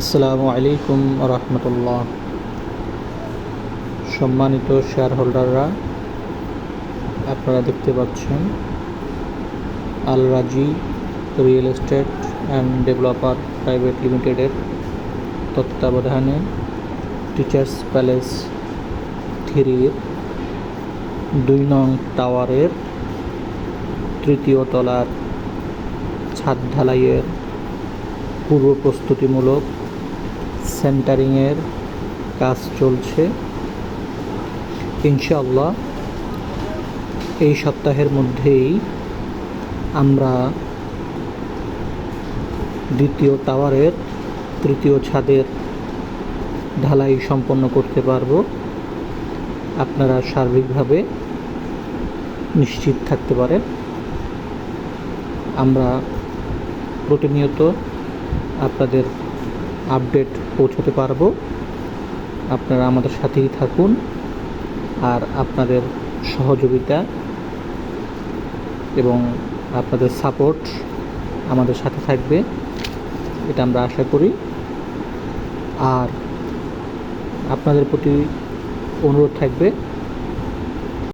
আসসালামু আলাইকুম রহমতুল্লাহ। সম্মানিত শেয়ার হোল্ডাররা, আপনারা দেখতে পাচ্ছেন আল রাজি real estate and developer private লিমিটেডের তত্ত্বাবধানে টিচার্স প্যালেস 3-র 2 নং টাওয়ারের 3য় তলার ছাদ ঢালাইয়ের পূর্ব প্রস্তুতিমূলক সেন্টারিংয়ের কাজ চলছে। ইনশাআল্লাহ এই সপ্তাহের মধ্যেই আমরা দ্বিতীয় টাওয়ারের 3য় ছাদের ঢালাই সম্পন্ন করতে পারব। আপনারা সার্বিকভাবে নিশ্চিত থাকতে পারেন। আমরা প্রতিনিয়ত আপনাদের আপডেট পৌঁছাতে পারবো। আপনারা আমাদের সাথেই থাকুন, আর আপনাদের সহযোগিতা এবং আপনাদের সাপোর্ট আমাদের সাথে থাকবে, এটা আমরা আশা করি। আর আপনাদের প্রতি অনুরোধ থাকবে